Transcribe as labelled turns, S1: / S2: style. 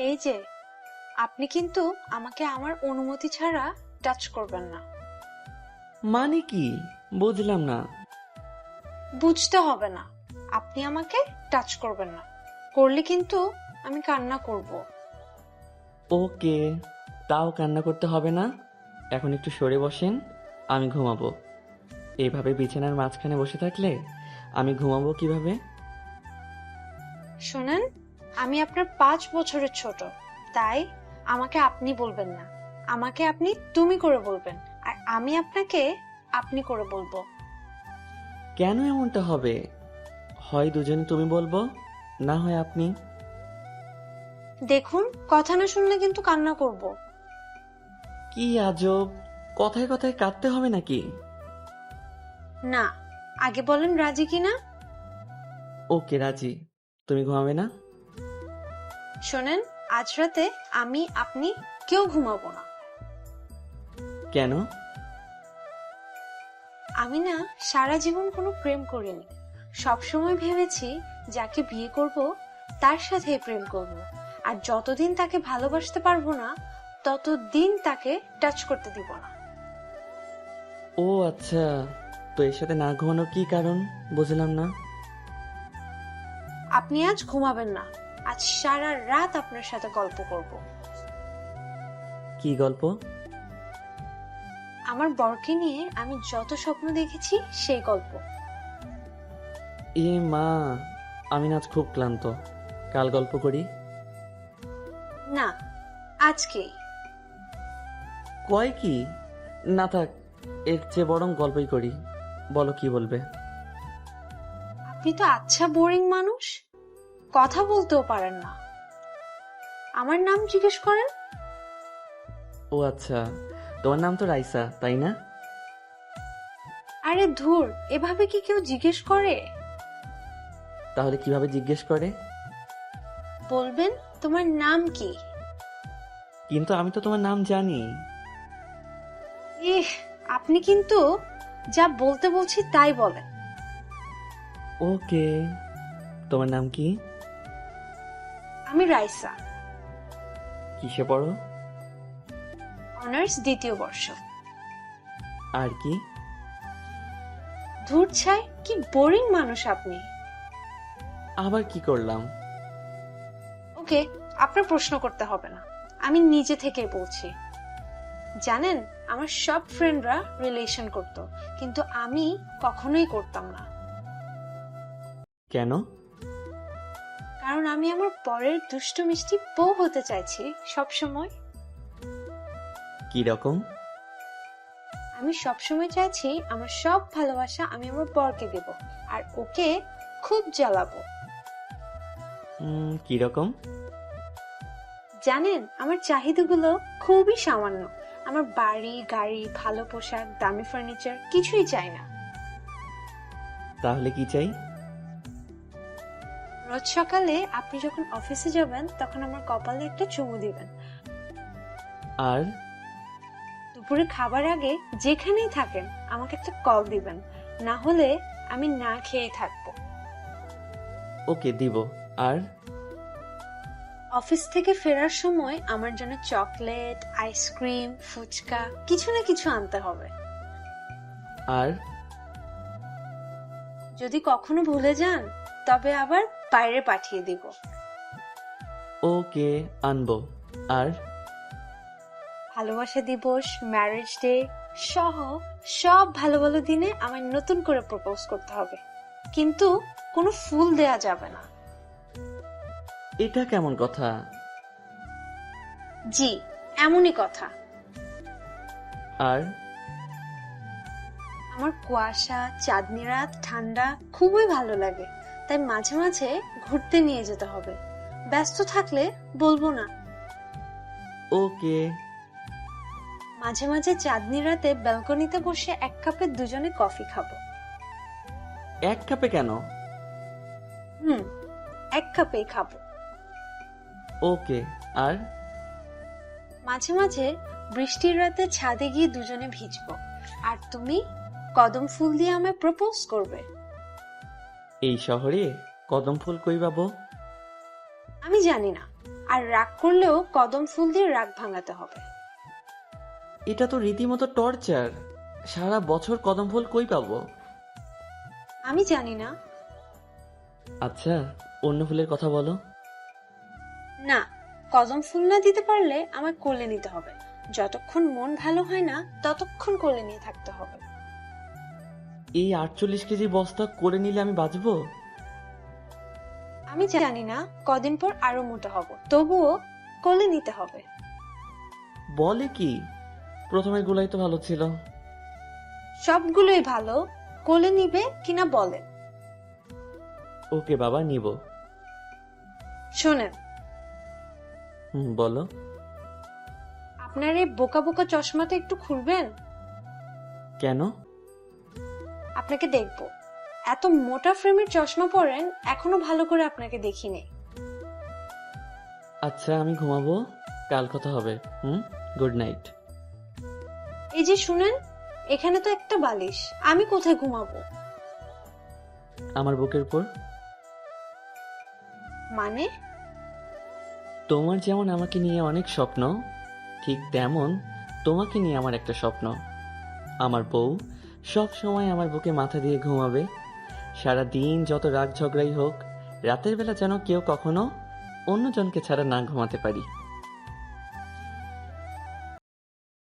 S1: এই যে, আপনি কিন্তু আমাকে আমার অনুমতি ছাড়া টাচ করবেন না।
S2: মানে কি? বুঝলাম না।
S1: বুঝতে হবে না, আপনি আমাকে টাচ করবেন না। করলে কিন্তু আমি কান্না করব।
S2: ওকে, তাও কান্না করতে হবে না। এখন একটু সরে বসেন, আমি ঘুমাবো। এইভাবে বিছানার মাঝখানে বসে থাকলে আমি ঘুমাবো কিভাবে?
S1: শোনেন, আমি আপনার 5 বছরের ছোট, তাই আমাকে আপনি বলবেন না। আমাকে আপনি তুমি করে বলবেন, আর আমি আপনাকে আপনি করে বলবো।
S2: কেন এমনটা হবে? হয় দুজনে তুমি বলবো, না হয় আপনি।
S1: দেখুন, কথা না শুনলে কিন্তু কান্না করব।
S2: কি আজব! কথায় কথায় কাঁদতে হবে নাকি?
S1: না, আগে বলেন রাজি কিনা।
S2: ওকে, রাজি। তুমি ঘুমাবে না?
S1: শোনেন, আজ রাতে আমি আপনি কেউ ঘুমাবো না।
S2: কেন?
S1: আমি না সারা জীবন কোনো প্রেম করিনি। সবসময় ভেবেছি যাকে বিয়ে করব তার সাথে প্রেম করব, আর যতদিন তাকে ভালোবাসতে পারবো না ততদিন তাকে টাচ করতে দিব না।
S2: ও আচ্ছা, তো এর সাথে না ঘুমানোর কি কারণ? বুঝলাম না।
S1: আপনি আজ ঘুমাবেন না। আজ সারা রাত আপনার সাথে গল্প করব।
S2: কি গল্প?
S1: আমার বরকে নিয়ে আমি যত স্বপ্ন দেখেছি সেই গল্প।
S2: এ মা, আমি না আজ খুব ক্লান্ত। কাল গল্প করি।
S1: না, আজকেই।
S2: কয় কি? না থাক, এর চেয়ে বরং গল্পই করি। বলো কি বলবে?
S1: আপনি তো আচ্ছা বোরিং মানুষ, কথা বলতেও পারেন না। আমার নাম জিজ্ঞেস করেন।
S2: ও আচ্ছা, তোমার নাম তো রাইসা, তাই না?
S1: আরে ধুর, এভাবে কি কেউ জিজ্ঞেস করে?
S2: তাহলে কিভাবে জিজ্ঞেস করে?
S1: বলবেন তোমার নাম কি।
S2: কিন্তু আমি তো তোমার নাম জানি।
S1: ইহ, আপনি কিন্তু যা বলতে বলছি তাই বলেন।
S2: ওকে, তোমার নাম কি?
S1: আমি রাইসা,
S2: কিসে পড়ো?
S1: অনার্স 2য় বর্ষ।
S2: আর কি?
S1: ধুর ছাই, কি বোরিং মানুষ আপনি।
S2: আবার কি করলাম?
S1: ওকে, আপনার প্রশ্ন করতে হবে না, আমি নিজে থেকে বলছি। জানেন, আমার সব ফ্রেন্ডরা রিলেশন করত, কিন্তু আমি কখনোই করতাম না।
S2: কেন?
S1: কারণ আমি আমার পরের দুষ্টু মিষ্টি বউ হতে চাইছি সব সময়।
S2: কি রকম?
S1: আমি সবসময় চাইছি আমার সব ভালোবাসা আমি আমার বরকে দেব, আর ওকে খুব জ্বালাবো।
S2: কি রকম?
S1: জানেন, আমার চাহিদাগুলো খুবই সামান্য। আমার বাড়ি গাড়ি ভালো পোশাক দামি ফার্নিচার কিছুই চাই না।
S2: তাহলে কি চাই?
S1: রোজ সকালে আপনি যখন অফিসে যাবেন তখন আমার কপালে একটা চুমু দিবেন।
S2: আর?
S1: দুপুরে খাবার আগে যেখানেই থাকেন আমাকে একটা কল দিবেন, না হলে আমি না খেয়ে থাকবো।
S2: ওকে, দিব। আর?
S1: অফিস থেকে ফেরার সময় আমার জন্য চকলেট আইসক্রিম ফুচকা কিছু না কিছু আনতে হবে।
S2: আর?
S1: যদি কখনো ভুলে যান তবে আবার বাইরে পাঠিয়ে দিব।
S2: ওকে, আনবো। আর?
S1: ভালোবাসা দিবস ম্যারেজ ডে সহ সব ভালো ভালো দিনে আমার নতুন করে প্রপোজ করতে হবে, কিন্তু কোনো ফুল দেয়া যাবে না।
S2: এটা কেমন কথা?
S1: জি, এমনই কথা।
S2: আর?
S1: আমার কুয়াশা চাঁদনি রাত ঠান্ডা খুবই ভালো লাগে, তাই মাঝে মাঝে ঘুরতে নিয়ে যেতে হবে। ব্যস্ত থাকলে বলবো না।
S2: ওকে।
S1: মাঝে মাঝে চাঁদনি রাতে ব্যালকনিতে বসে 1 কাপে দুজনে কফি খাবো।
S2: 1 কাপে কেন?
S1: 1 কাপেই খাবো।
S2: ওকে। আর?
S1: মাঝে মাঝে বৃষ্টির রাতে ছাদে গিয়ে দুজনে ভিজবো, আর তুমি কদম ফুল দিয়ে আমায় প্রপোজ করবে।
S2: এই শহরে কদম ফুল কই পাবো?
S1: আমি জানি না, আর রাগ করলেও কদম ফুল দিয়ে রাগ ভাঙাতে হবে।
S2: এটা তো রীতিমতো টর্চার। সারা বছর কদম ফুল কই পাবো?
S1: আমি জানি না।
S2: আচ্ছা, অন্য ফুলের কথা বলো।
S1: না, কদম ফুল না দিতে পারলে আমার কোলে নিতে হবে। যতক্ষণ মন ভালো হয় না ততক্ষণ কোলে নিয়ে থাকতে হবে।
S2: এই 48 কেজি বস্তা করে নিলে আমি বাঁচবো?
S1: আমি জানি না, কদিন পর আরো মোটা হব, তবুও কোলে নিতে হবে।
S2: বলে কি? প্রথমের গুলাই তো ভালো ছিল।
S1: সবগুলোই ভালো, কোলে নিবে কিনা বলেন।
S2: ওকে বাবা, নিব।
S1: শোনেন,
S2: বলো।
S1: আপনার এই বোকা বোকা চশমাটা একটু খুলবেন?
S2: কেন?
S1: আপনাকে দেখবো। এত মোটা ফ্রেমের চশমা পরেন, এখনো ভালো করে আপনাকে দেখিনি।
S2: আচ্ছা, আমি ঘুমাবো, কাল কথা হবে। Good night.
S1: এই যে শুনেন, এখানে তো একটা বালিশ, আমি কোথায় ঘুমাবো?
S2: আমার বুকের উপর।
S1: মানে?
S2: তোমার যেমন আমাকে নিয়ে অনেক স্বপ্ন, ঠিক তেমন তোমাকে নিয়ে আমার একটা স্বপ্ন। আমার বউ সব সময় আমার বুকে মাথা দিয়ে ঘুমাবে। সারা দিন যত রাগ ঝগড়াই হোক, রাতের বেলা যেন কেউ কখনো অন্যজনকে ছাড়া না ঘুমাতে পারি।